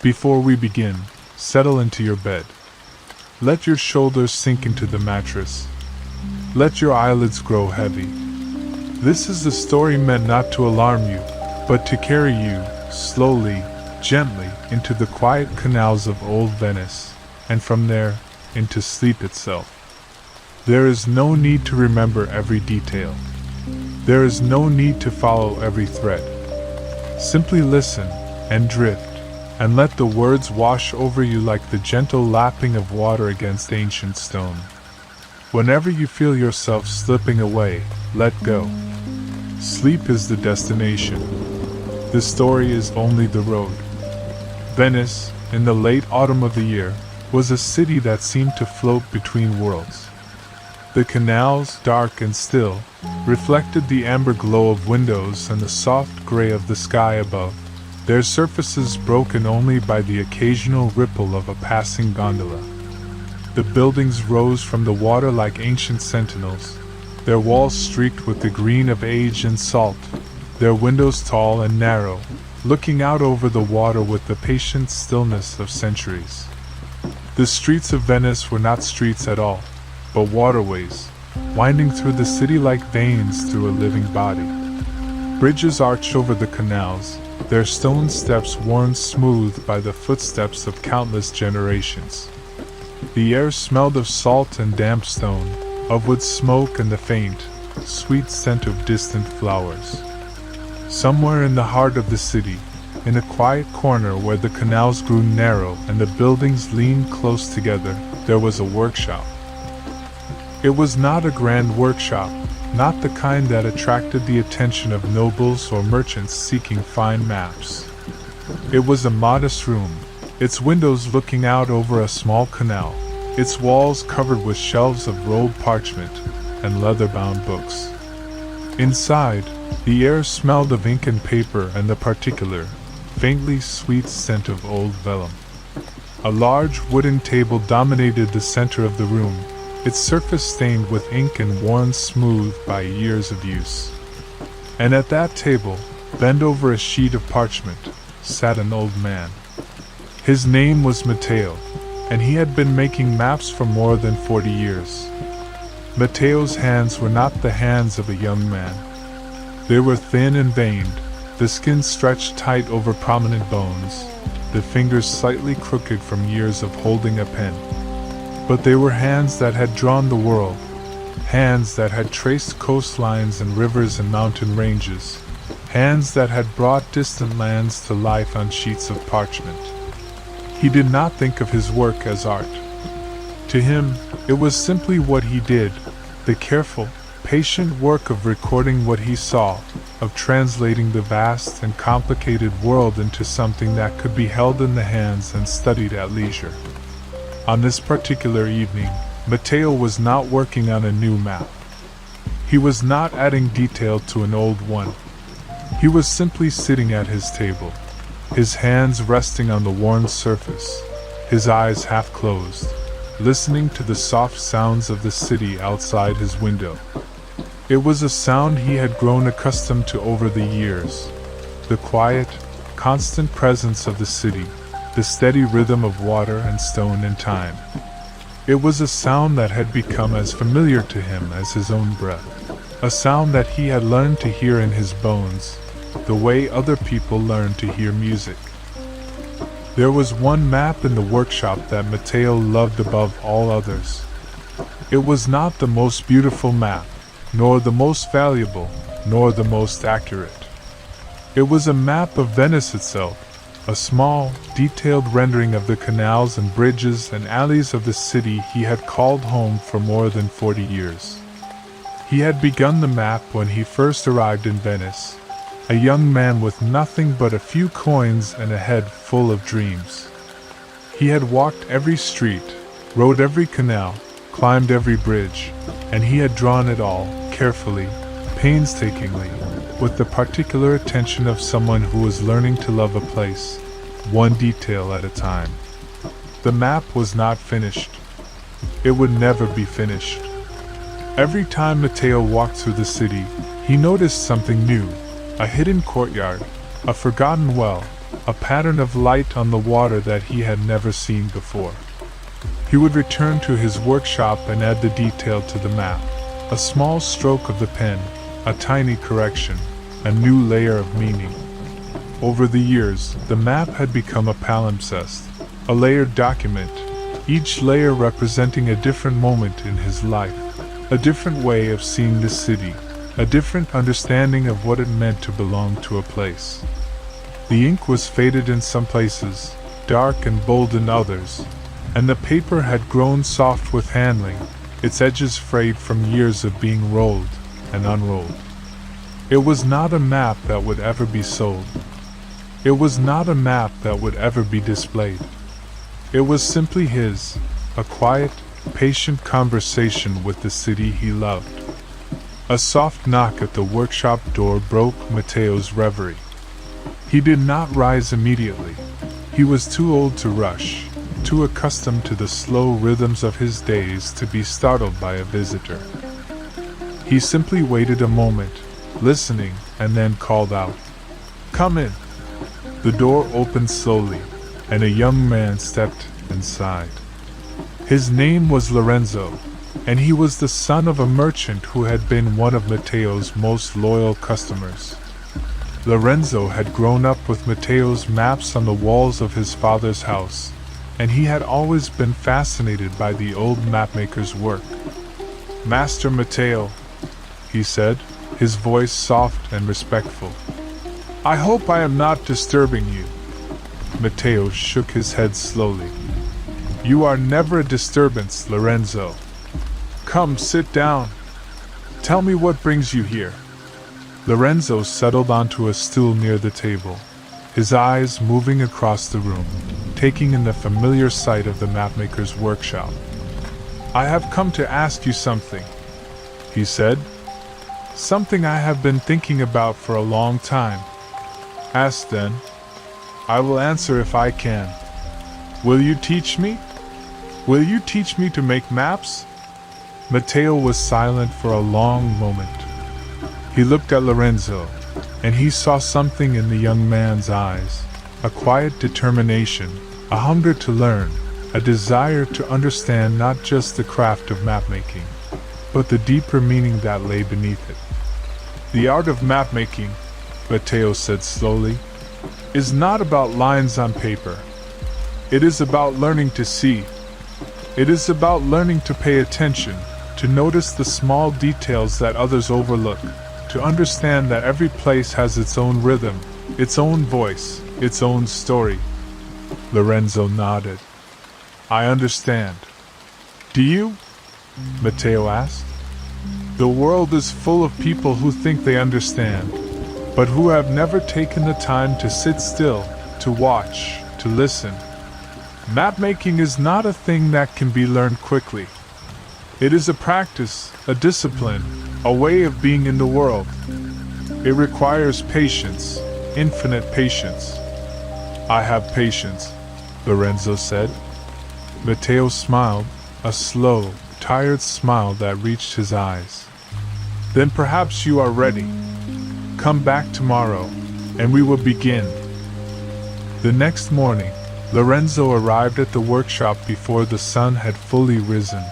Before we begin, settle into your bed. Let your shoulders sink into the mattress. Let your eyelids grow heavy. This is a story meant not to alarm you, but to carry you, slowly, gently, into the quiet canals of old Venice, and from there, into sleep itself. There is no need to remember every detail. There is no need to follow every thread. Simply listen and drift, and let the words wash over you like the gentle lapping of water against ancient stone. Whenever you feel yourself slipping away, let go. Sleep is the destination. The story is only the road. Venice, in the late autumn of the year, was a city that seemed to float between worlds. The canals, dark and still, reflected the amber glow of windows and the soft gray of the sky above, their surfaces broken only by the occasional ripple of a passing gondola. The buildings rose from the water like ancient sentinels, their walls streaked with the green of age and salt, their windows tall and narrow, looking out over the water with the patient stillness of centuries. The streets of Venice were not streets at all, but waterways, winding through the city like veins through a living body. Bridges arched over the canals, their stone steps worn smooth by the footsteps of countless generations. The air smelled of salt and damp stone, of wood smoke and the faint, sweet scent of distant flowers. Somewhere in the heart of the city, in a quiet corner where the canals grew narrow and the buildings leaned close together, there was a workshop. It was not a grand workshop, not the kind that attracted the attention of nobles or merchants seeking fine maps. It was a modest room, its windows looking out over a small canal, its walls covered with shelves of rolled parchment and leather-bound books. Inside, the air smelled of ink and paper and the particular, faintly sweet scent of old vellum. A large wooden table dominated the center of the room, its surface stained with ink and worn smooth by years of use. And at that table, bent over a sheet of parchment, sat an old man. His name was Matteo, and he had been making maps for more than 40 years. Matteo's hands were not the hands of a young man. They were thin and veined, the skin stretched tight over prominent bones, the fingers slightly crooked from years of holding a pen. But they were hands that had drawn the world, hands that had traced coastlines and rivers and mountain ranges, hands that had brought distant lands to life on sheets of parchment. He did not think of his work as art. To him, it was simply what he did, the careful, patient work of recording what he saw, of translating the vast and complicated world into something that could be held in the hands and studied at leisure. On this particular evening, Matteo was not working on a new map. He was not adding detail to an old one. He was simply sitting at his table, his hands resting on the worn surface, his eyes half closed, listening to the soft sounds of the city outside his window. It was a sound he had grown accustomed to over the years, the quiet, constant presence of the city, the steady rhythm of water and stone and time. It was a sound that had become as familiar to him as his own breath, a sound that he had learned to hear in his bones, the way other people learn to hear music. There was one map in the workshop that Matteo loved above all others. It was not the most beautiful map, nor the most valuable, nor the most accurate. It was a map of Venice itself, a small, detailed rendering of the canals and bridges and alleys of the city he had called home for more than 40 years. He had begun the map when he first arrived in Venice, a young man with nothing but a few coins and a head full of dreams. He had walked every street, rode every canal, climbed every bridge, and he had drawn it all, carefully, painstakingly, with the particular attention of someone who was learning to love a place, one detail at a time. The map was not finished. It would never be finished. Every time Matteo walked through the city, he noticed something new, a hidden courtyard, a forgotten well, a pattern of light on the water that he had never seen before. He would return to his workshop and add the detail to the map. A small stroke of the pen, a tiny correction, a new layer of meaning. Over the years, the map had become a palimpsest, a layered document, each layer representing a different moment in his life, a different way of seeing the city, a different understanding of what it meant to belong to a place. The ink was faded in some places, dark and bold in others, and the paper had grown soft with handling, its edges frayed from years of being rolled and unrolled. It was not a map that would ever be sold. It was not a map that would ever be displayed. It was simply his, a quiet, patient conversation with the city he loved. A soft knock at the workshop door broke Matteo's reverie. He did not rise immediately. He was too old to rush, too accustomed to the slow rhythms of his days to be startled by a visitor. He simply waited a moment, listening, and then called out, "Come in." The door opened slowly, and a young man stepped inside. His name was Lorenzo, and he was the son of a merchant who had been one of Matteo's most loyal customers. Lorenzo had grown up with Matteo's maps on the walls of his father's house, and he had always been fascinated by the old mapmaker's work. "Master Matteo," he said, his voice soft and respectful. "I hope I am not disturbing you." Matteo shook his head slowly. "You are never a disturbance, Lorenzo. Come, sit down. Tell me what brings you here." Lorenzo settled onto a stool near the table, his eyes moving across the room, taking in the familiar sight of the mapmaker's workshop. "I have come to ask you something," he said. "Something I have been thinking about for a long time." "Ask then. I will answer if I can." "Will you teach me? Will you teach me to make maps?" Matteo was silent for a long moment. He looked at Lorenzo, and he saw something in the young man's eyes, a quiet determination, a hunger to learn, a desire to understand not just the craft of mapmaking, but the deeper meaning that lay beneath it. "The art of mapmaking," Matteo said slowly, "is not about lines on paper. It is about learning to see. It is about learning to pay attention, to notice the small details that others overlook, to understand that every place has its own rhythm, its own voice, its own story." Lorenzo nodded. "I understand." "Do you?" Matteo asked. "The world is full of people who think they understand, but who have never taken the time to sit still, to watch, to listen. Mapmaking is not a thing that can be learned quickly. It is a practice, a discipline, a way of being in the world. It requires patience, infinite patience." "I have patience," Lorenzo said. Matteo smiled, a slow, tired smile that reached his eyes. "Then perhaps you are ready. Come back tomorrow, and we will begin." The next morning, Lorenzo arrived at the workshop before the sun had fully risen.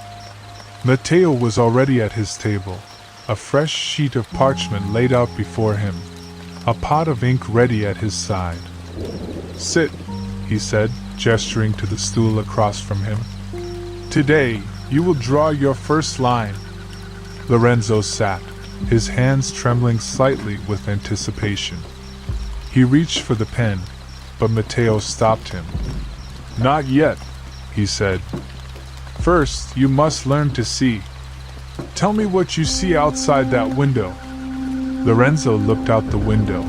Matteo was already at his table, a fresh sheet of parchment laid out before him, a pot of ink ready at his side. "Sit," he said, gesturing to the stool across from him. "Today, you will draw your first line." Lorenzo sat, his hands trembling slightly with anticipation. He reached for the pen, but Matteo stopped him. "Not yet," he said. "First, you must learn to see. Tell me what you see outside that window." Lorenzo looked out the window.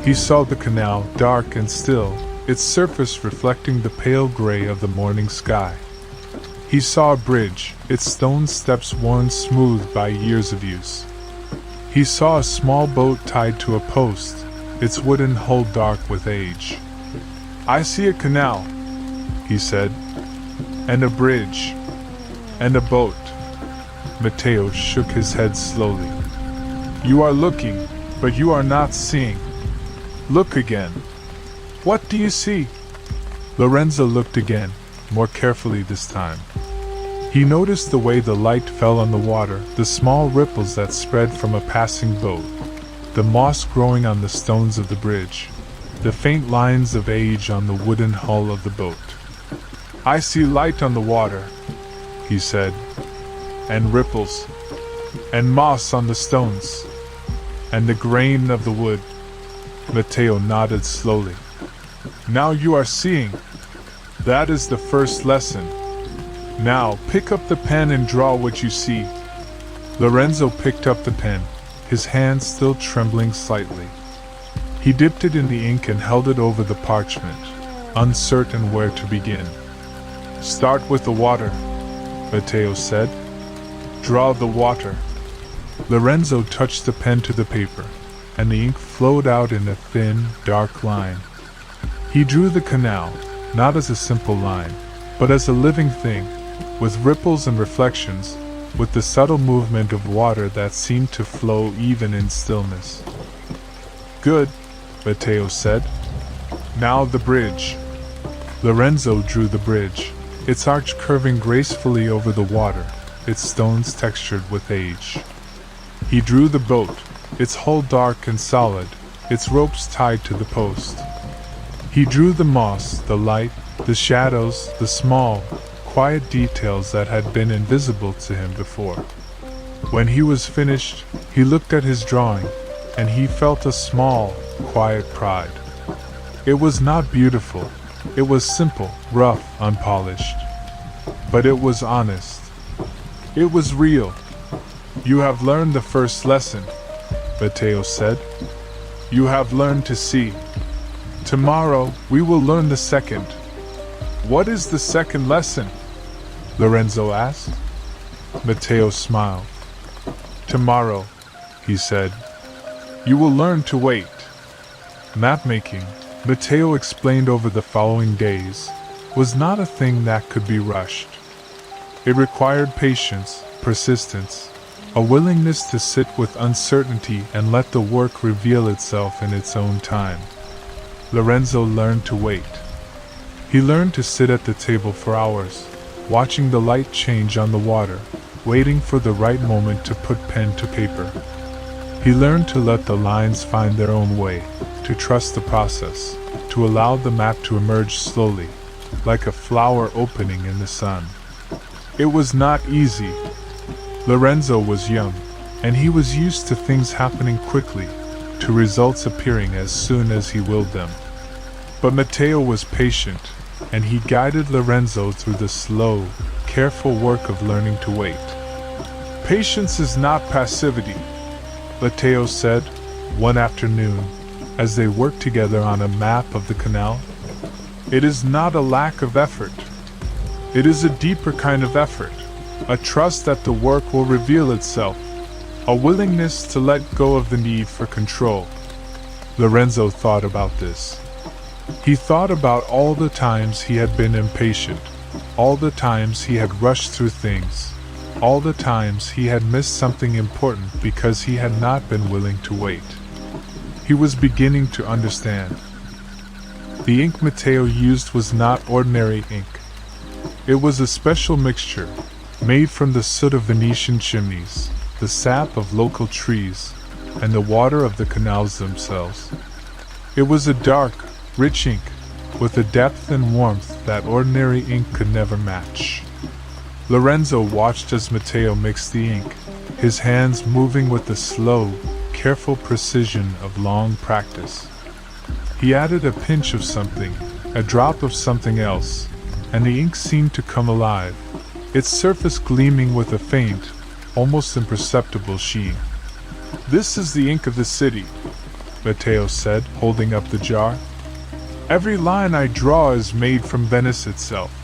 He saw the canal, dark and still, its surface reflecting the pale gray of the morning sky. He saw a bridge, its stone steps worn smooth by years of use. He saw a small boat tied to a post, its wooden hull dark with age. "I see a canal," he said, "and a bridge, and a boat." Matteo shook his head slowly. "You are looking, but you are not seeing. Look again." What do you see? Lorenzo looked again, more carefully this time. He noticed the way the light fell on the water, the small ripples that spread from a passing boat, the moss growing on the stones of the bridge, the faint lines of age on the wooden hull of the boat. I see light on the water, he said, and ripples, and moss on the stones, and the grain of the wood. Matteo nodded slowly. Now you are seeing. That is the first lesson. Now pick up the pen and draw what you see. Lorenzo picked up the pen, his hand still trembling slightly. He dipped it in the ink and held it over the parchment, uncertain where to begin. Start with the water, Matteo said. Draw the water. Lorenzo touched the pen to the paper, and the ink flowed out in a thin, dark line. He drew the canal, not as a simple line, but as a living thing, with ripples and reflections, with the subtle movement of water that seemed to flow even in stillness. Good, Matteo said. Now the bridge. Lorenzo drew the bridge, its arch curving gracefully over the water, its stones textured with age. He drew the boat, its hull dark and solid, its ropes tied to the post. He drew the moss, the light, the shadows, the small, quiet details that had been invisible to him before. When he was finished, he looked at his drawing, and he felt a small, quiet pride. It was not beautiful. It was simple, rough, unpolished. But it was honest. It was real. You have learned the first lesson, Matteo said. You have learned to see. Tomorrow, we will learn the second. What is the second lesson? Lorenzo asked. Matteo smiled. Tomorrow, he said, you will learn to wait. Map-making, Matteo explained over the following days, was not a thing that could be rushed. It required patience, persistence, a willingness to sit with uncertainty and let the work reveal itself in its own time. Lorenzo learned to wait. He learned to sit at the table for hours, watching the light change on the water, waiting for the right moment to put pen to paper. He learned to let the lines find their own way, to trust the process, to allow the map to emerge slowly, like a flower opening in the sun. It was not easy. Lorenzo was young, and he was used to things happening quickly, to results appearing as soon as he willed them. But Matteo was patient, and he guided Lorenzo through the slow, careful work of learning to wait. Patience is not passivity, Matteo said, one afternoon, as they worked together on a map of the canal. It is not a lack of effort. It is a deeper kind of effort, a trust that the work will reveal itself, a willingness to let go of the need for control. Lorenzo thought about this. He thought about all the times he had been impatient, all the times he had rushed through things, all the times he had missed something important because he had not been willing to wait. He was beginning to understand. The ink Matteo used was not ordinary ink. It was a special mixture, made from the soot of Venetian chimneys, the sap of local trees, and the water of the canals themselves. It was a dark, rich ink, with a depth and warmth that ordinary ink could never match. Lorenzo watched as Matteo mixed the ink, his hands moving with the slow, careful precision of long practice. He added a pinch of something, a drop of something else, and the ink seemed to come alive, its surface gleaming with a faint, almost imperceptible sheen. This is the ink of the city, Matteo said, holding up the jar. Every line I draw is made from Venice itself.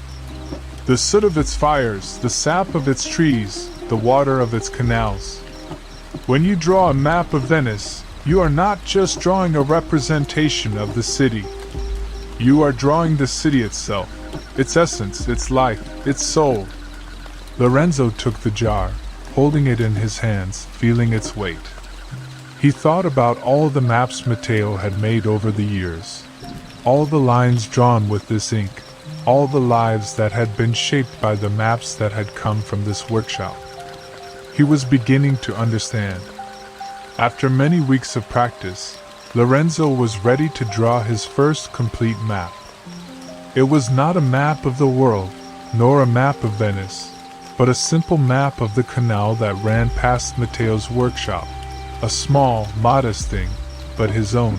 The soot of its fires, the sap of its trees, the water of its canals. When you draw a map of Venice, you are not just drawing a representation of the city. You are drawing the city itself, its essence, its life, its soul. Lorenzo took the jar, holding it in his hands, feeling its weight. He thought about all the maps Matteo had made over the years, all the lines drawn with this ink, all the lives that had been shaped by the maps that had come from this workshop. He was beginning to understand. After many weeks of practice, Lorenzo was ready to draw his first complete map. It was not a map of the world, nor a map of Venice, but a simple map of the canal that ran past Matteo's workshop, a small, modest thing, but his own.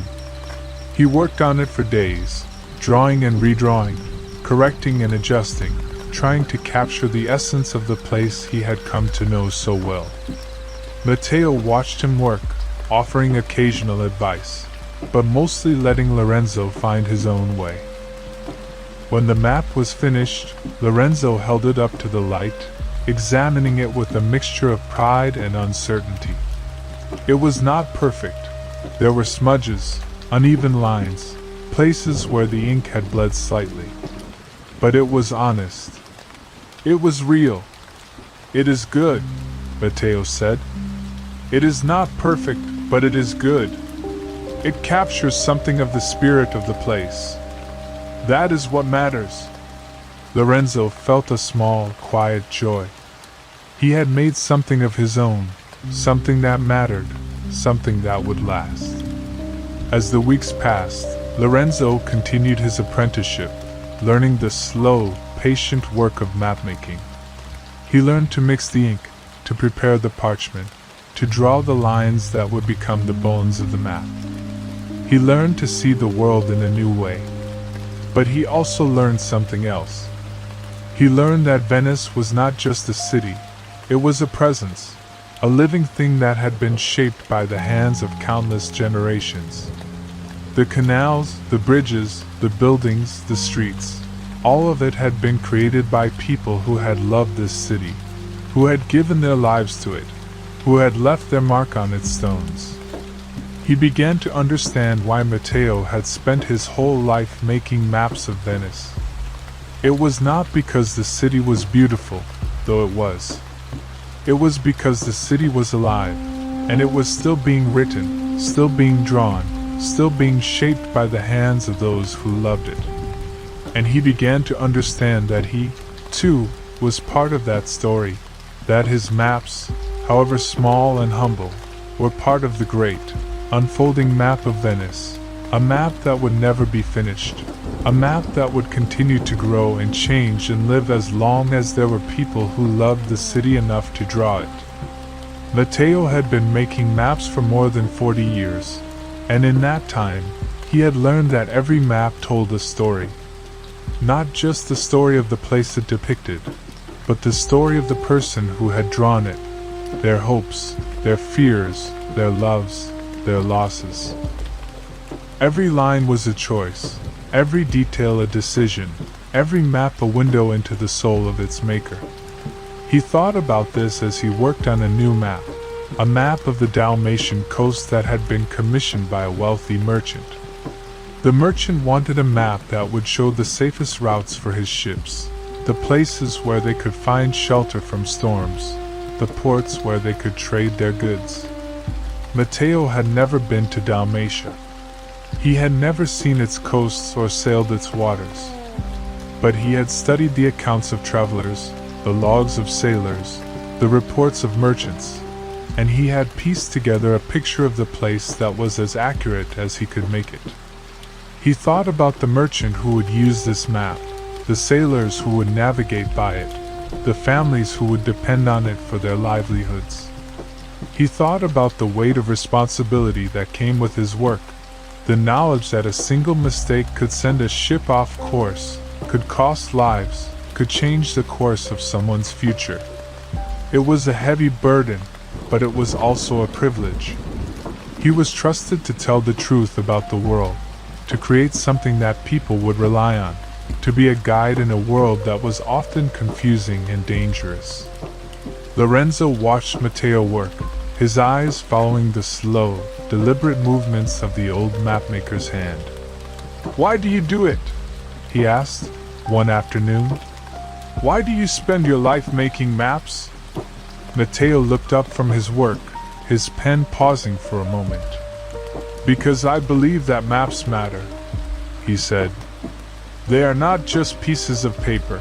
He worked on it for days, drawing and redrawing, correcting and adjusting, trying to capture the essence of the place he had come to know so well. Matteo watched him work, offering occasional advice, but mostly letting Lorenzo find his own way. When the map was finished, Lorenzo held it up to the light, examining it with a mixture of pride and uncertainty. It was not perfect. There were smudges, uneven lines, places where the ink had bled slightly. But it was honest. It was real. "It is good," Matteo said. "It is not perfect, but it is good. It captures something of the spirit of the place. That is what matters." Lorenzo felt a small, quiet joy. He had made something of his own, something that mattered, something that would last. As the weeks passed, Lorenzo continued his apprenticeship, learning the slow, patient work of mapmaking. He learned to mix the ink, to prepare the parchment, to draw the lines that would become the bones of the map. He learned to see the world in a new way. But he also learned something else. He learned that Venice was not just a city, it was a presence, a living thing that had been shaped by the hands of countless generations. The canals, the bridges, the buildings, the streets, all of it had been created by people who had loved this city, who had given their lives to it, who had left their mark on its stones. He began to understand why Matteo had spent his whole life making maps of Venice. It was not because the city was beautiful, though it was. It was because the city was alive, and it was still being written, still being drawn, still being shaped by the hands of those who loved it. And he began to understand that he, too, was part of that story, that his maps, however small and humble, were part of the great, unfolding map of Venice, a map that would never be finished, a map that would continue to grow and change and live as long as there were people who loved the city enough to draw it. Matteo had been making maps for more than 40 years, and in that time, he had learned that every map told a story. Not just the story of the place it depicted, but the story of the person who had drawn it, their hopes, their fears, their loves, their losses. Every line was a choice, every detail a decision, every map a window into the soul of its maker. He thought about this as he worked on a new map, a map of the Dalmatian coast that had been commissioned by a wealthy merchant. The merchant wanted a map that would show the safest routes for his ships, the places where they could find shelter from storms, the ports where they could trade their goods. Matteo had never been to Dalmatia. He had never seen its coasts or sailed its waters. But he had studied the accounts of travelers, the logs of sailors, the reports of merchants, and he had pieced together a picture of the place that was as accurate as he could make it. He thought about the merchant who would use this map, the sailors who would navigate by it, the families who would depend on it for their livelihoods. He thought about the weight of responsibility that came with his work, the knowledge that a single mistake could send a ship off course, could cost lives, could change the course of someone's future. It was a heavy burden, but it was also a privilege. He was trusted to tell the truth about the world, to create something that people would rely on, to be a guide in a world that was often confusing and dangerous. Lorenzo watched Matteo work, his eyes following the slow, deliberate movements of the old mapmaker's hand. "Why do you do it?" he asked, one afternoon. "Why do you spend your life making maps?" Matteo looked up from his work, his pen pausing for a moment. "Because I believe that maps matter," he said. They are not just pieces of paper.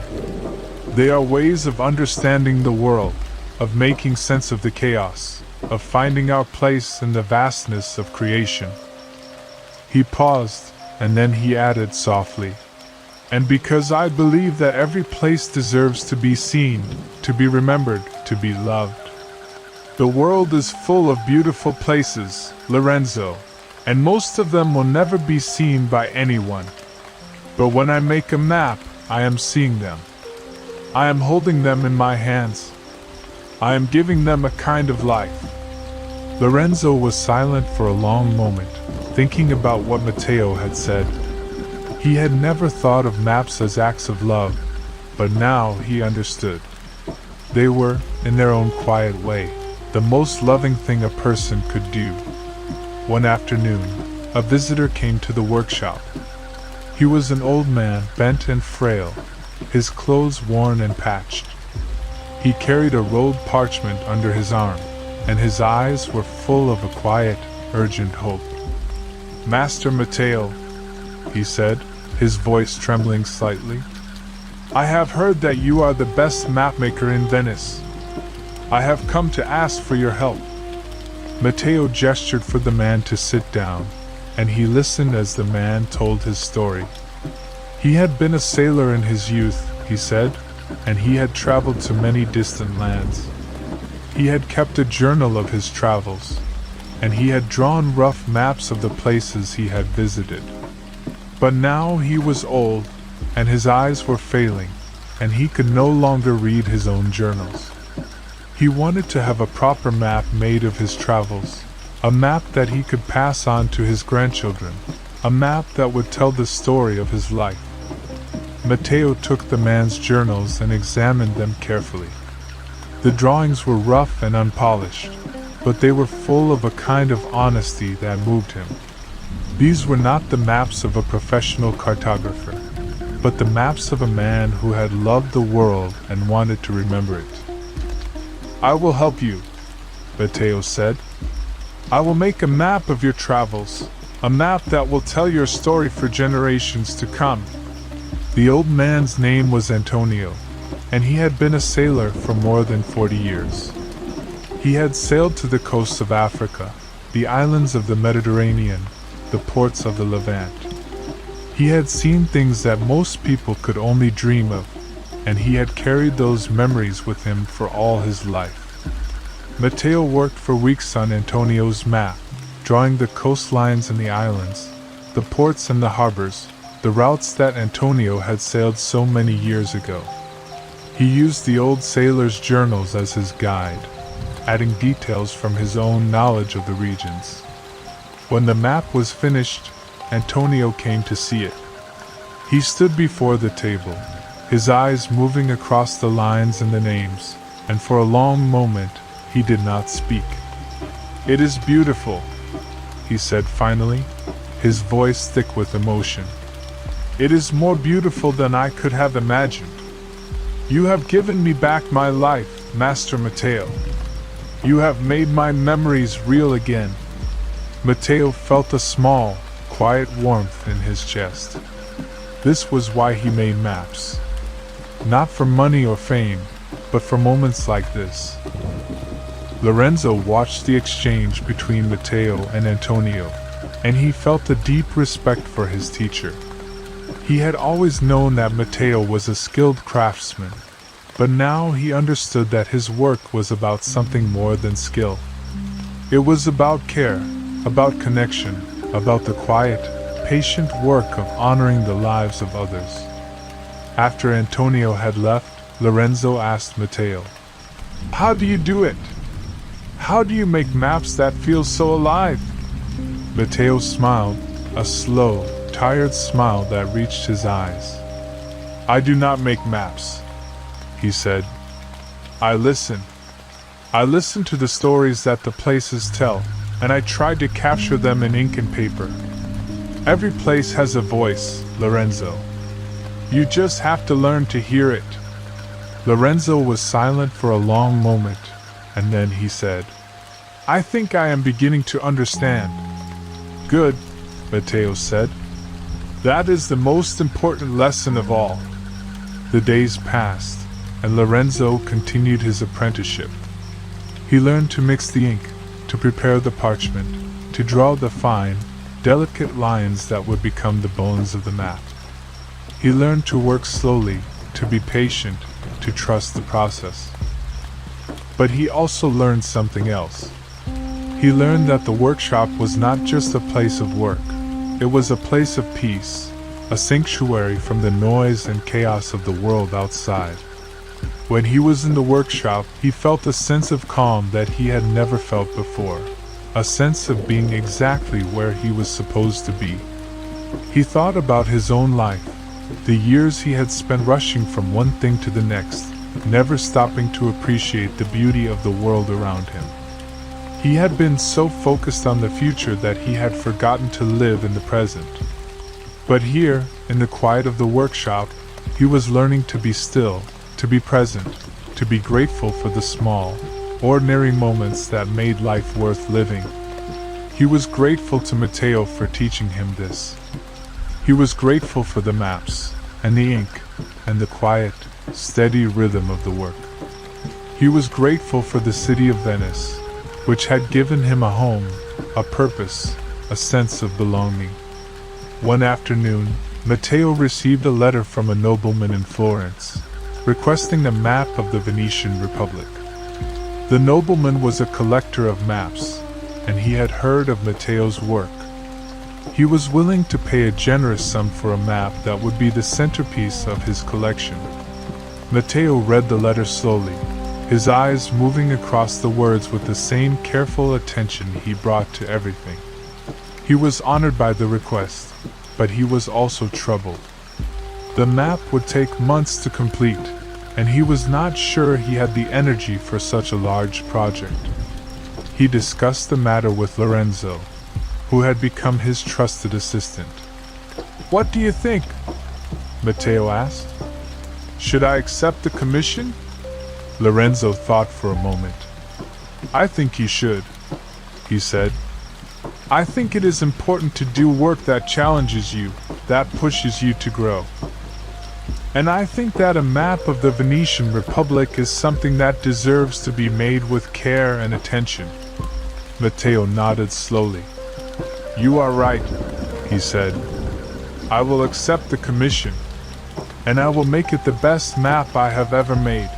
They are ways of understanding the world, of making sense of the chaos, of finding our place in the vastness of creation. He paused, and then he added softly, and because I believe that every place deserves to be seen, to be remembered, to be loved. The world is full of beautiful places, Lorenzo, and most of them will never be seen by anyone. But when I make a map, I am seeing them. I am holding them in my hands. I am giving them a kind of life. Lorenzo was silent for a long moment, thinking about what Matteo had said. He had never thought of maps as acts of love, but now he understood. They were, in their own quiet way, the most loving thing a person could do. One afternoon, a visitor came to the workshop. He was an old man, bent and frail, his clothes worn and patched. He carried a rolled parchment under his arm, and his eyes were full of a quiet, urgent hope. "Master Matteo," he said, his voice trembling slightly, "I have heard that you are the best mapmaker in Venice. I have come to ask for your help." Matteo gestured for the man to sit down, and he listened as the man told his story. He had been a sailor in his youth, he said, and he had traveled to many distant lands. He had kept a journal of his travels, and he had drawn rough maps of the places he had visited. But now he was old, and his eyes were failing, and he could no longer read his own journals. He wanted to have a proper map made of his travels, a map that he could pass on to his grandchildren, a map that would tell the story of his life. Matteo took the man's journals and examined them carefully. The drawings were rough and unpolished, but they were full of a kind of honesty that moved him. These were not the maps of a professional cartographer, but the maps of a man who had loved the world and wanted to remember it. "I will help you," Matteo said. "I will make a map of your travels, a map that will tell your story for generations to come." The old man's name was Antonio, and he had been a sailor for more than 40 years. He had sailed to the coasts of Africa, the islands of the Mediterranean, the ports of the Levant. He had seen things that most people could only dream of, and he had carried those memories with him for all his life. Matteo worked for weeks on Antonio's map, drawing the coastlines and the islands, the ports and the harbors, the routes that Antonio had sailed so many years ago. He used the old sailor's journals as his guide, adding details from his own knowledge of the regions. When the map was finished, Antonio came to see it. He stood before the table, his eyes moving across the lines and the names, and for a long moment he did not speak. "It is beautiful," he said finally, his voice thick with emotion. "It is more beautiful than I could have imagined. You have given me back my life, Master Matteo. You have made my memories real again." Matteo felt a small, quiet warmth in his chest. This was why he made maps. Not for money or fame, but for moments like this. Lorenzo watched the exchange between Matteo and Antonio, and he felt a deep respect for his teacher. He had always known that Matteo was a skilled craftsman, but now he understood that his work was about something more than skill. It was about care, about connection, about the quiet, patient work of honoring the lives of others. After Antonio had left, Lorenzo asked Matteo, "How do you do it? How do you make maps that feel so alive?" Matteo smiled, a slow, tired smile that reached his eyes. "I do not make maps," he said. "I listen. I listen to the stories that the places tell, and I try to capture them in ink and paper. Every place has a voice, Lorenzo. You just have to learn to hear it." Lorenzo was silent for a long moment, and then he said, "I think I am beginning to understand." "Good," Matteo said. That is the most important lesson of all. The days passed, and Lorenzo continued his apprenticeship. He learned to mix the ink, to prepare the parchment, to draw the fine, delicate lines that would become the bones of the map. He learned to work slowly, to be patient, to trust the process. But he also learned something else. He learned that the workshop was not just a place of work. It was a place of peace, a sanctuary from the noise and chaos of the world outside. When he was in the workshop, he felt a sense of calm that he had never felt before, a sense of being exactly where he was supposed to be. He thought about his own life, the years he had spent rushing from one thing to the next, never stopping to appreciate the beauty of the world around him. He had been so focused on the future that he had forgotten to live in the present. But here, in the quiet of the workshop, he was learning to be still, to be present, to be grateful for the small, ordinary moments that made life worth living. He was grateful to Matteo for teaching him this. He was grateful for the maps, and the ink, and the quiet, steady rhythm of the work. He was grateful for the city of Venice, which had given him a home, a purpose, a sense of belonging. One afternoon, Matteo received a letter from a nobleman in Florence, requesting a map of the Venetian Republic. The nobleman was a collector of maps, and he had heard of Matteo's work. He was willing to pay a generous sum for a map that would be the centerpiece of his collection. Matteo read the letter slowly, his eyes moving across the words with the same careful attention he brought to everything. He was honored by the request, but he was also troubled. The map would take months to complete, and he was not sure he had the energy for such a large project. He discussed the matter with Lorenzo, who had become his trusted assistant. "What do you think?" Matteo asked. "Should I accept the commission?" Lorenzo thought for a moment. "I think you should," he said. "I think it is important to do work that challenges you, that pushes you to grow. And I think that a map of the Venetian Republic is something that deserves to be made with care and attention." Matteo nodded slowly. "You are right," he said. "I will accept the commission, and I will make it the best map I have ever made."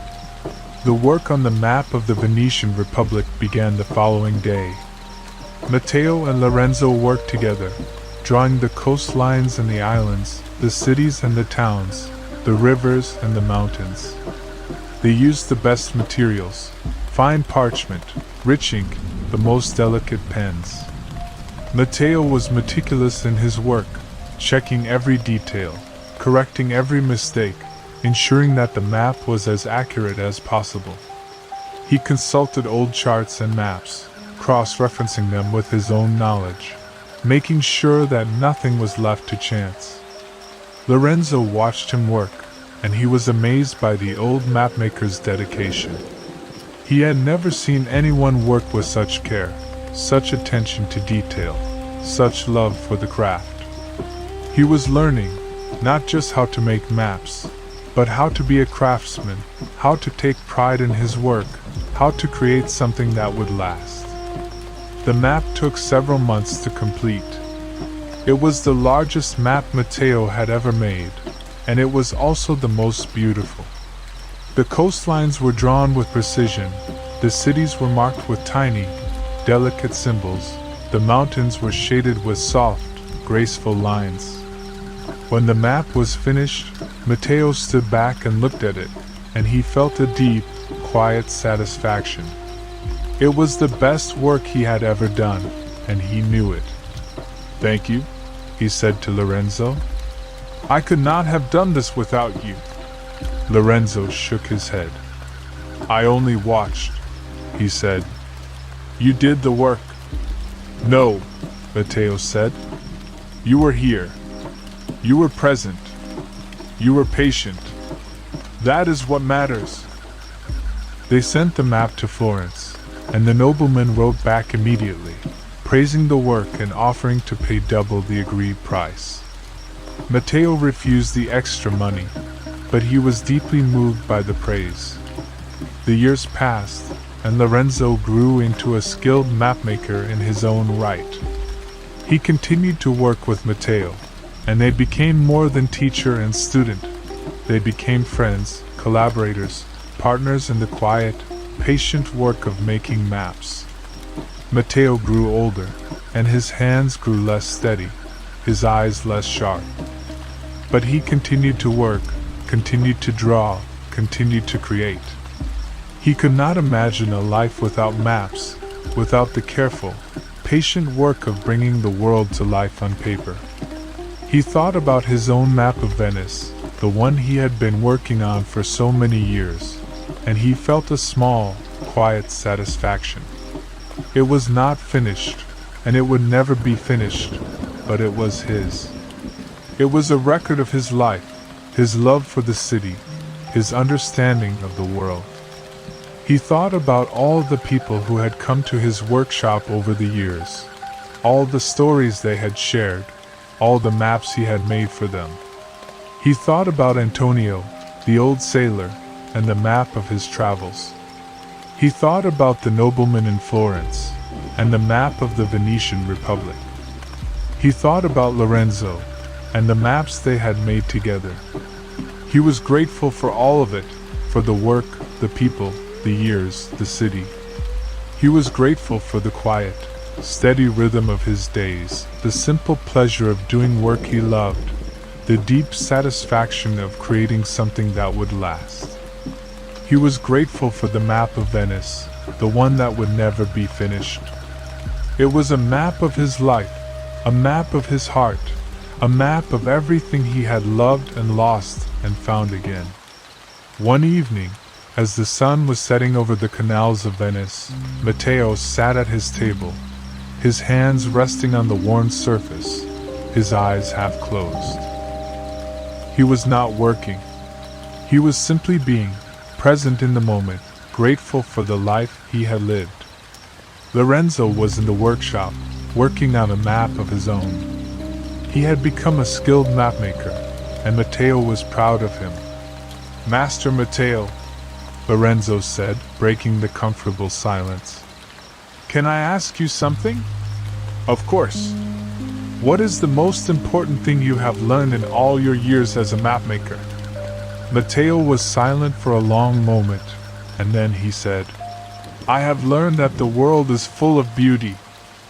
The work on the map of the Venetian Republic began the following day. Matteo and Lorenzo worked together, drawing the coastlines and the islands, the cities and the towns, the rivers and the mountains. They used the best materials, fine parchment, rich ink, the most delicate pens. Matteo was meticulous in his work, checking every detail, correcting every mistake, ensuring that the map was as accurate as possible. He consulted old charts and maps, cross-referencing them with his own knowledge, making sure that nothing was left to chance. Lorenzo watched him work, and he was amazed by the old mapmaker's dedication. He had never seen anyone work with such care, such attention to detail, such love for the craft. He was learning, not just how to make maps, but how to be a craftsman, how to take pride in his work, how to create something that would last. The map took several months to complete. It was the largest map Matteo had ever made, and it was also the most beautiful. The coastlines were drawn with precision, the cities were marked with tiny, delicate symbols, the mountains were shaded with soft, graceful lines. When the map was finished, Matteo stood back and looked at it, and he felt a deep, quiet satisfaction. It was the best work he had ever done, and he knew it. "Thank you," he said to Lorenzo. "I could not have done this without you." Lorenzo shook his head. "I only watched," he said. "You did the work." "No," Matteo said. "You were here. You were present. You were patient. That is what matters." They sent the map to Florence, and the nobleman wrote back immediately, praising the work and offering to pay double the agreed price. Matteo refused the extra money, but he was deeply moved by the praise. The years passed, and Lorenzo grew into a skilled mapmaker in his own right. He continued to work with Matteo, and they became more than teacher and student. They became friends, collaborators, partners in the quiet, patient work of making maps. Matteo grew older, and his hands grew less steady, his eyes less sharp. But he continued to work, continued to draw, continued to create. He could not imagine a life without maps, without the careful, patient work of bringing the world to life on paper. He thought about his own map of Venice, the one he had been working on for so many years, and he felt a small, quiet satisfaction. It was not finished, and it would never be finished, but it was his. It was a record of his life, his love for the city, his understanding of the world. He thought about all the people who had come to his workshop over the years, all the stories they had shared, all the maps he had made for them. He thought about Antonio, the old sailor, and the map of his travels. He thought about the nobleman in Florence, and the map of the Venetian Republic. He thought about Lorenzo, and the maps they had made together. He was grateful for all of it, for the work, the people, the years, the city. He was grateful for the quiet, steady rhythm of his days, the simple pleasure of doing work he loved, the deep satisfaction of creating something that would last. He was grateful for the map of Venice, the one that would never be finished. It was a map of his life, a map of his heart, a map of everything he had loved and lost and found again. One evening, as the sun was setting over the canals of Venice, Matteo sat at his table, his hands resting on the worn surface, his eyes half closed. He was not working. He was simply being, present in the moment, grateful for the life he had lived. Lorenzo was in the workshop, working on a map of his own. He had become a skilled mapmaker, and Matteo was proud of him. "Master Matteo," Lorenzo said, breaking the comfortable silence. "Can I ask you something?" "Of course." "What is the most important thing you have learned in all your years as a mapmaker?" Matteo was silent for a long moment, and then he said, "I have learned that the world is full of beauty,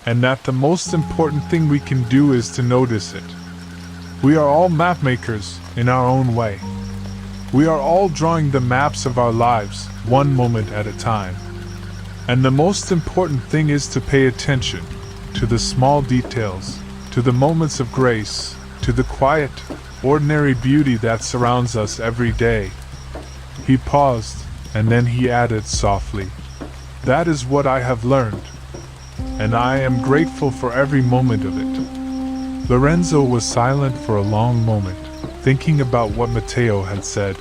and that the most important thing we can do is to notice it. We are all mapmakers in our own way. We are all drawing the maps of our lives, one moment at a time. And the most important thing is to pay attention to the small details, to the moments of grace, to the quiet, ordinary beauty that surrounds us every day." He paused, and then he added softly, "That is what I have learned, and I am grateful for every moment of it." Lorenzo was silent for a long moment, thinking about what Matteo had said.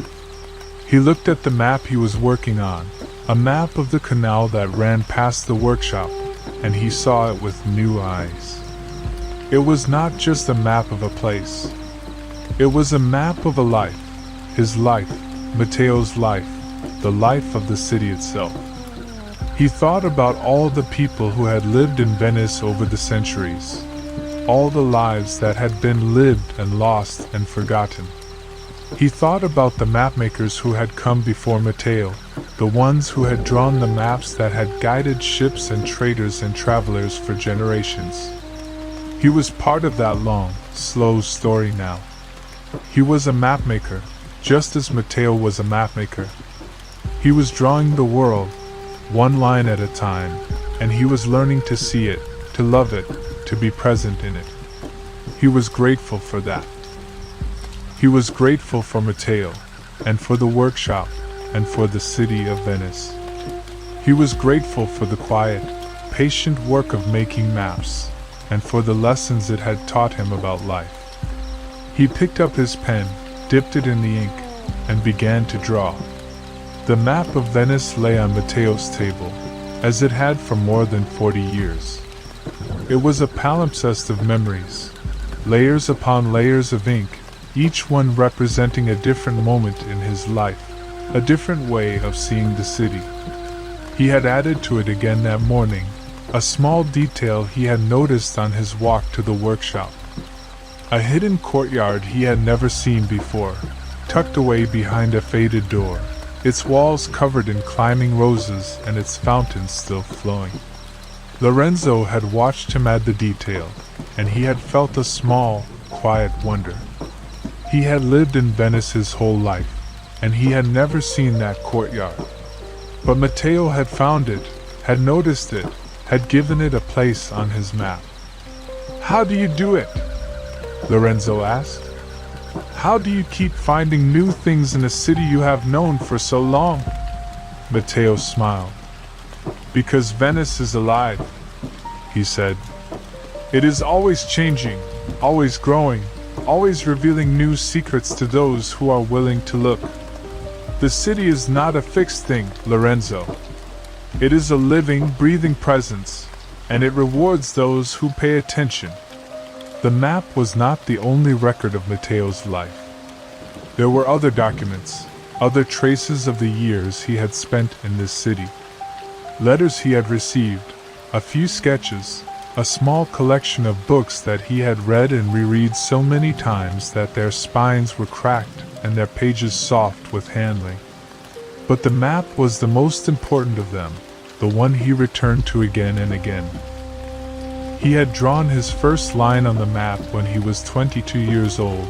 He looked at the map he was working on, a map of the canal that ran past the workshop, and he saw it with new eyes. It was not just a map of a place. It was a map of a life, his life, Matteo's life, the life of the city itself. He thought about all the people who had lived in Venice over the centuries, all the lives that had been lived and lost and forgotten. He thought about the mapmakers who had come before Matteo, the ones who had drawn the maps that had guided ships and traders and travelers for generations. He was part of that long, slow story now. He was a mapmaker, just as Matteo was a mapmaker. He was drawing the world, one line at a time, and he was learning to see it, to love it, to be present in it. He was grateful for that. He was grateful for Matteo, and for the workshop, and for the city of Venice. He was grateful for the quiet, patient work of making maps, and for the lessons it had taught him about life. He picked up his pen, dipped it in the ink, and began to draw. The map of Venice lay on Matteo's table, as it had for more than 40 years. It was a palimpsest of memories, layers upon layers of ink, each one representing a different moment in his life, a different way of seeing the city. He had added to it again that morning, a small detail he had noticed on his walk to the workshop. A hidden courtyard he had never seen before, tucked away behind a faded door, its walls covered in climbing roses and its fountains still flowing. Lorenzo had watched him add the detail, and he had felt a small, quiet wonder. He had lived in Venice his whole life, and he had never seen that courtyard. But Matteo had found it, had noticed it, had given it a place on his map. "How do you do it?" Lorenzo asked. "How do you keep finding new things in a city you have known for so long?" Matteo smiled. "Because Venice is alive," he said. "It is always changing, always growing, always revealing new secrets to those who are willing to look. The city is not a fixed thing, Lorenzo. It is a living, breathing presence, and it rewards those who pay attention." The map was not the only record of Matteo's life. There were other documents, other traces of the years he had spent in this city. Letters he had received, a few sketches, a small collection of books that he had read and reread so many times that their spines were cracked and their pages soft with handling. But the map was the most important of them, the one he returned to again and again. He had drawn his first line on the map when he was 22 years old,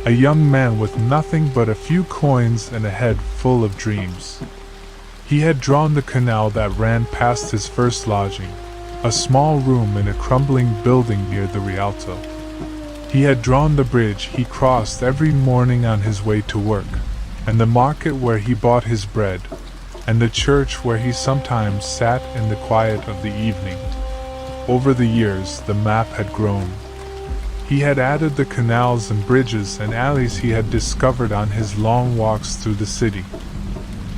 a young man with nothing but a few coins and a head full of dreams. He had drawn the canal that ran past his first lodging, a small room in a crumbling building near the Rialto. He had drawn the bridge he crossed every morning on his way to work, and the market where he bought his bread, and the church where he sometimes sat in the quiet of the evening. Over the years, the map had grown. He had added the canals and bridges and alleys he had discovered on his long walks through the city.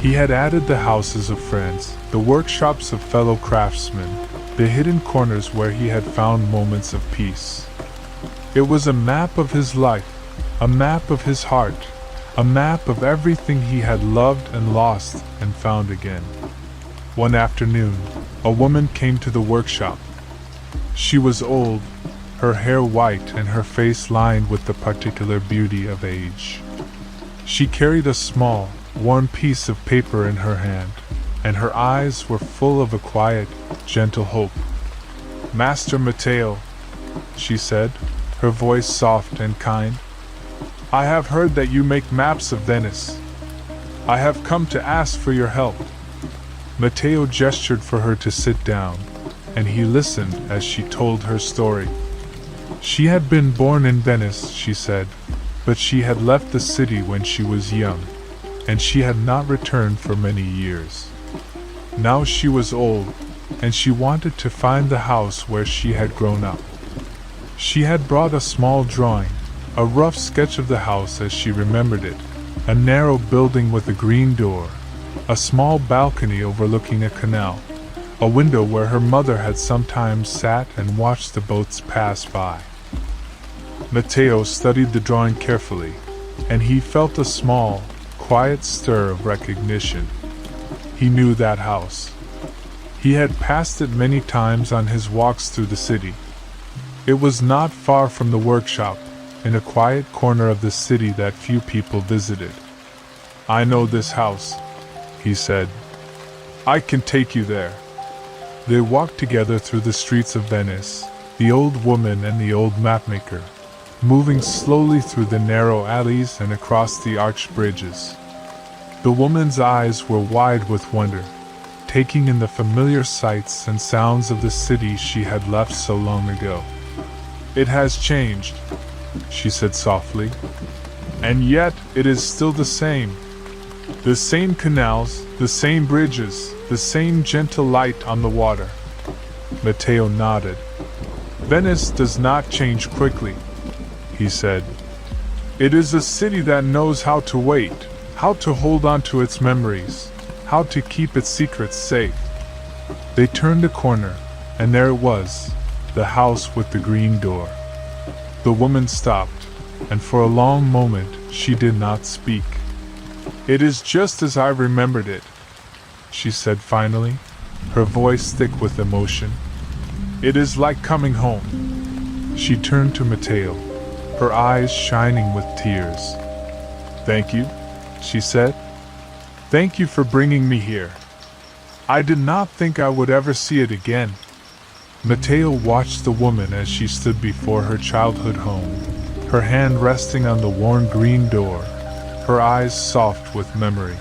He had added the houses of friends, the workshops of fellow craftsmen, the hidden corners where he had found moments of peace. It was a map of his life, a map of his heart, a map of everything he had loved and lost and found again. One afternoon, a woman came to the workshop. She was old, her hair white and her face lined with the particular beauty of age. She carried a small, worn piece of paper in her hand, and her eyes were full of a quiet, gentle hope. "Master Matteo," she said, her voice soft and kind, "I have heard that you make maps of Venice. I have come to ask for your help." Matteo gestured for her to sit down, and he listened as she told her story. She had been born in Venice, she said, but she had left the city when she was young, and she had not returned for many years. Now she was old, and she wanted to find the house where she had grown up. She had brought a small drawing, a rough sketch of the house as she remembered it, a narrow building with a green door, a small balcony overlooking a canal, a window where her mother had sometimes sat and watched the boats pass by. Matteo studied the drawing carefully, and he felt a small, quiet stir of recognition. He knew that house. He had passed it many times on his walks through the city. It was not far from the workshop, in a quiet corner of the city that few people visited. "I know this house," he said. "I can take you there." They walked together through the streets of Venice, the old woman and the old mapmaker, moving slowly through the narrow alleys and across the arched bridges. The woman's eyes were wide with wonder, taking in the familiar sights and sounds of the city she had left so long ago. "It has changed," she said softly, "and yet it is still the same. The same canals, the same bridges, the same gentle light on the water." Matteo nodded. "Venice does not change quickly," he said. "It is a city that knows how to wait, how to hold on to its memories, how to keep its secrets safe." They turned a corner, and there it was, the house with the green door. The woman stopped, and for a long moment she did not speak. "It is just as I remembered it," she said finally, her voice thick with emotion. "It is like coming home." She turned to Matteo, her eyes shining with tears. "Thank you," she said. "Thank you for bringing me here. I did not think I would ever see it again." Matteo watched the woman as she stood before her childhood home, her hand resting on the worn green door, her eyes soft with memory.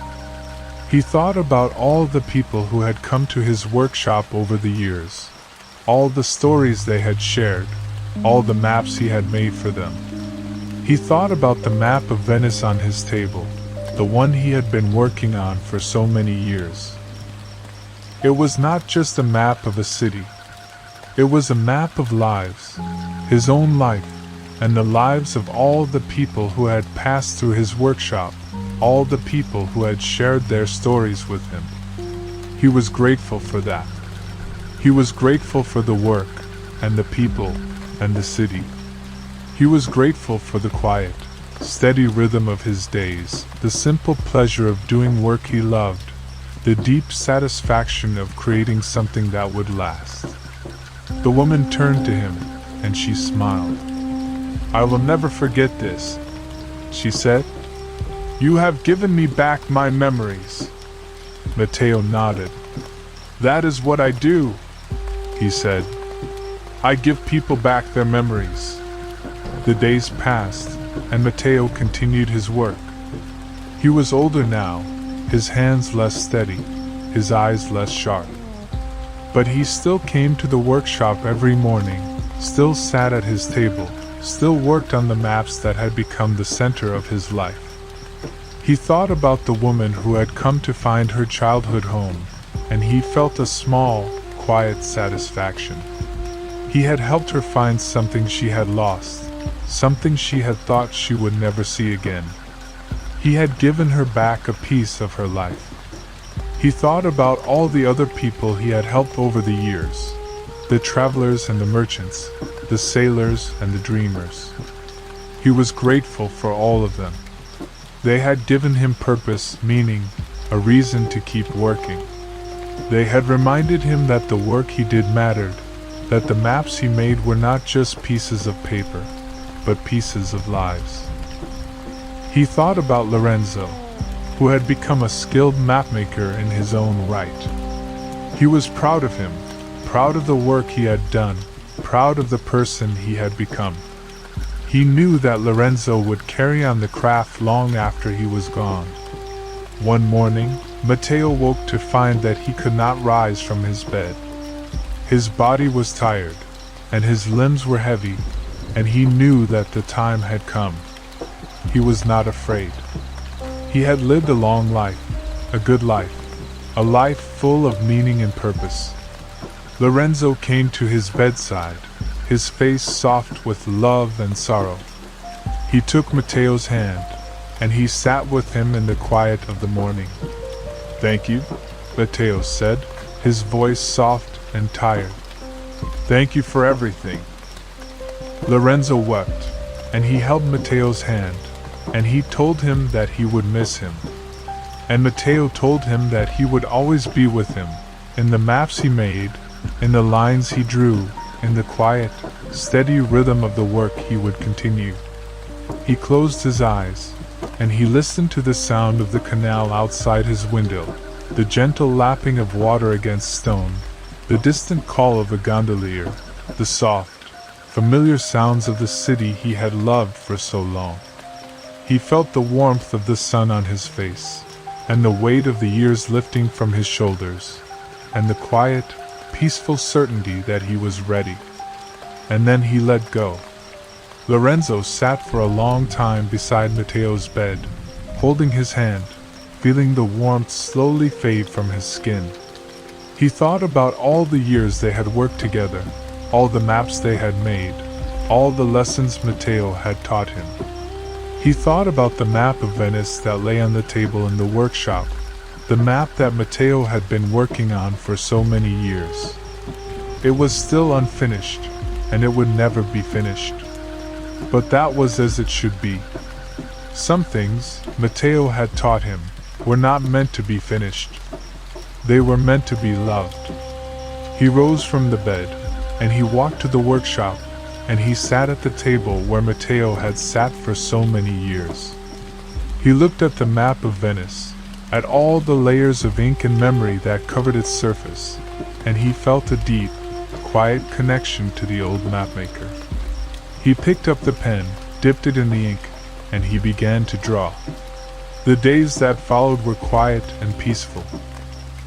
He thought about all the people who had come to his workshop over the years, all the stories they had shared, all the maps he had made for them. He thought about the map of Venice on his table, the one he had been working on for so many years. It was not just a map of a city. It was a map of lives, his own life, and the lives of all the people who had passed through his workshop, all the people who had shared their stories with him. He was grateful for that. He was grateful for the work, and the people, and the city. He was grateful for the quiet, steady rhythm of his days, the simple pleasure of doing work he loved, the deep satisfaction of creating something that would last. The woman turned to him, and she smiled. "I will never forget this," she said. "You have given me back my memories." Matteo nodded. "That is what I do," he said. "I give people back their memories." The days passed, and Matteo continued his work. He was older now, his hands less steady, his eyes less sharp. But he still came to the workshop every morning, still sat at his table, still worked on the maps that had become the center of his life. He thought about the woman who had come to find her childhood home, and he felt a small, quiet satisfaction. He had helped her find something she had lost, something she had thought she would never see again. He had given her back a piece of her life. He thought about all the other people he had helped over the years, the travelers and the merchants, the sailors and the dreamers. He was grateful for all of them. They had given him purpose, meaning, a reason to keep working. They had reminded him that the work he did mattered, that the maps he made were not just pieces of paper, but pieces of lives. He thought about Lorenzo, who had become a skilled mapmaker in his own right. He was proud of him, proud of the work he had done, proud of the person he had become. He knew that Lorenzo would carry on the craft long after he was gone. One morning, Matteo woke to find that he could not rise from his bed. His body was tired, and his limbs were heavy, and he knew that the time had come. He was not afraid. He had lived a long life, a good life, a life full of meaning and purpose. Lorenzo came to his bedside, his face soft with love and sorrow. He took Matteo's hand, and he sat with him in the quiet of the morning. "Thank you," Matteo said, his voice soft and tired. "Thank you for everything." Lorenzo wept, and he held Matteo's hand, and he told him that he would miss him. And Matteo told him that he would always be with him, in the maps he made, in the lines he drew, in the quiet, steady rhythm of the work he would continue. He closed his eyes, and he listened to the sound of the canal outside his window, the gentle lapping of water against stone, the distant call of a gondolier, the soft, familiar sounds of the city he had loved for so long. He felt the warmth of the sun on his face, and the weight of the years lifting from his shoulders, and the quiet, peaceful certainty that he was ready. And then he let go. Lorenzo sat for a long time beside Matteo's bed, holding his hand, feeling the warmth slowly fade from his skin. He thought about all the years they had worked together, all the maps they had made, all the lessons Matteo had taught him. He thought about the map of Venice that lay on the table in the workshop, the map that Matteo had been working on for so many years. It was still unfinished, and it would never be finished. But that was as it should be. Some things, Matteo had taught him, were not meant to be finished. They were meant to be loved. He rose from the bed, and he walked to the workshop, and he sat at the table where Matteo had sat for so many years. He looked at the map of Venice, at all the layers of ink and memory that covered its surface, and he felt a deep, quiet connection to the old mapmaker. He picked up the pen, dipped it in the ink, and he began to draw. The days that followed were quiet and peaceful.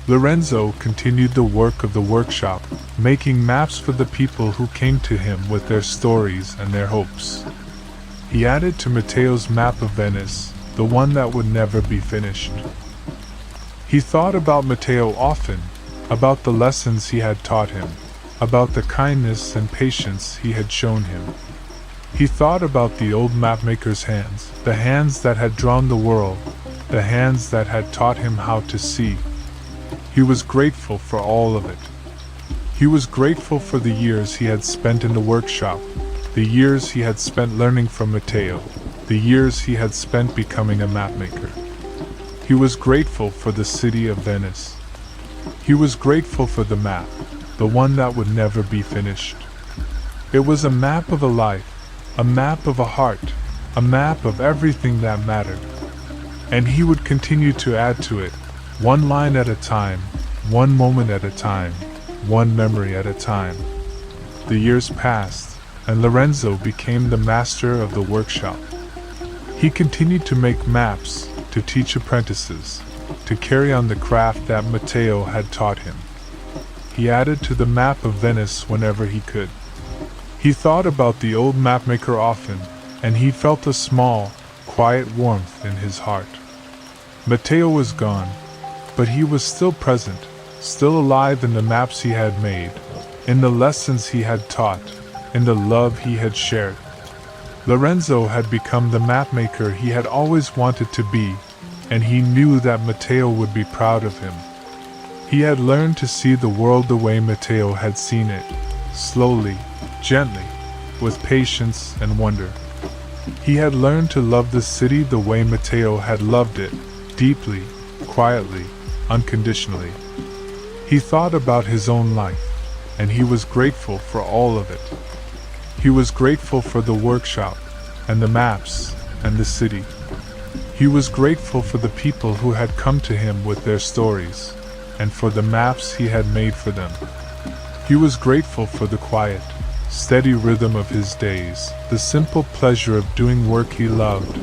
Lorenzo continued the work of the workshop, making maps for the people who came to him with their stories and their hopes. He added to Matteo's map of Venice, the one that would never be finished. He thought about Matteo often, about the lessons he had taught him, about the kindness and patience he had shown him. He thought about the old mapmaker's hands, the hands that had drawn the world, the hands that had taught him how to see. He was grateful for all of it. He was grateful for the years he had spent in the workshop, the years he had spent learning from Matteo, the years he had spent becoming a mapmaker. He was grateful for the city of Venice. He was grateful for the map, the one that would never be finished. It was a map of a life, a map of a heart, a map of everything that mattered. And he would continue to add to it, one line at a time, one moment at a time, one memory at a time. The years passed, and Lorenzo became the master of the workshop. He continued to make maps, to teach apprentices, to carry on the craft that Matteo had taught him. He added to the map of Venice whenever he could. He thought about the old mapmaker often, and he felt a small, quiet warmth in his heart. Matteo was gone, but he was still present, still alive in the maps he had made, in the lessons he had taught, in the love he had shared. Lorenzo had become the mapmaker he had always wanted to be, and he knew that Matteo would be proud of him. He had learned to see the world the way Matteo had seen it, slowly, gently, with patience and wonder. He had learned to love the city the way Matteo had loved it, deeply, quietly, unconditionally. He thought about his own life, and he was grateful for all of it. He was grateful for the workshop, and the maps, and the city. He was grateful for the people who had come to him with their stories, and for the maps he had made for them. He was grateful for the quiet, steady rhythm of his days, the simple pleasure of doing work he loved,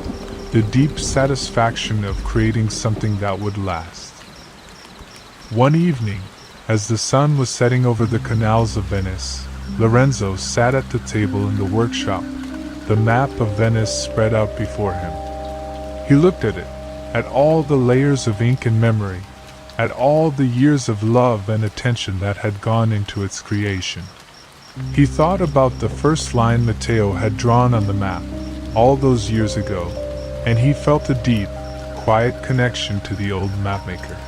the deep satisfaction of creating something that would last. One evening, as the sun was setting over the canals of Venice, Lorenzo sat at the table in the workshop, the map of Venice spread out before him. He looked at it, at all the layers of ink and memory, at all the years of love and attention that had gone into its creation. He thought about the first line Matteo had drawn on the map, all those years ago, and he felt a deep, quiet connection to the old mapmaker.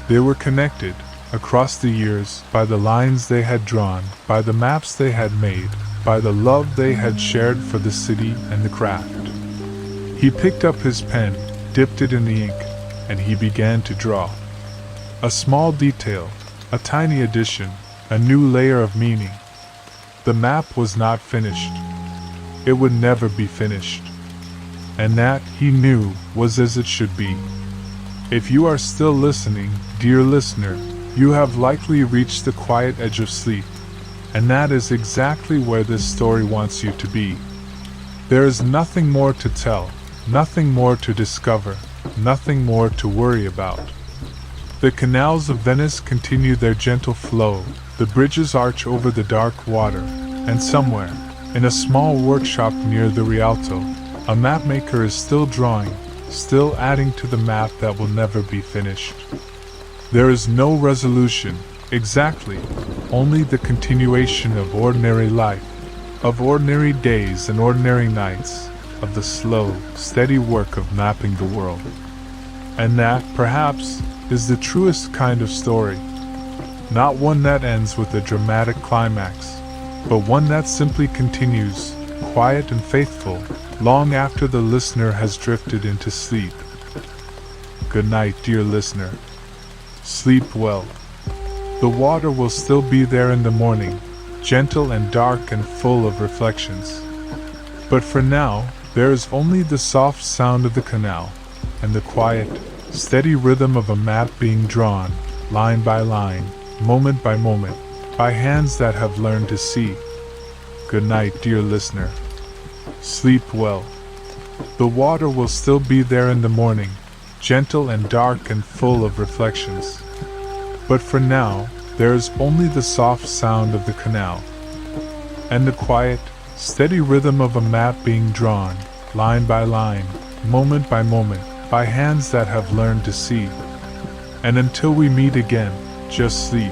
They were connected, across the years, by the lines they had drawn, by the maps they had made, by the love they had shared for the city and the craft. He picked up his pen, dipped it in the ink, and he began to draw. A small detail, a tiny addition, a new layer of meaning. The map was not finished. It would never be finished. And that, he knew, was as it should be. If you are still listening, dear listener, you have likely reached the quiet edge of sleep, and that is exactly where this story wants you to be. There is nothing more to tell, nothing more to discover, nothing more to worry about. The canals of Venice continue their gentle flow, the bridges arch over the dark water, and somewhere, in a small workshop near the Rialto, a mapmaker is still drawing, still adding to the map that will never be finished. There is no resolution, exactly, only the continuation of ordinary life, of ordinary days and ordinary nights, of the slow, steady work of mapping the world. And that, perhaps, is the truest kind of story. Not one that ends with a dramatic climax, but one that simply continues, quiet and faithful, long after the listener has drifted into sleep. Good night, dear listener. Sleep well. The water will still be there in the morning, gentle and dark and full of reflections. But for now, there is only the soft sound of the canal, and the quiet, steady rhythm of a map being drawn, line by line, moment by moment, by hands that have learned to see. Good night, dear listener. Sleep well. The water will still be there in the morning, gentle and dark and full of reflections. But for now, there is only the soft sound of the canal, and the quiet, steady rhythm of a map being drawn, line by line, moment by moment, by hands that have learned to see. And until we meet again, just sleep.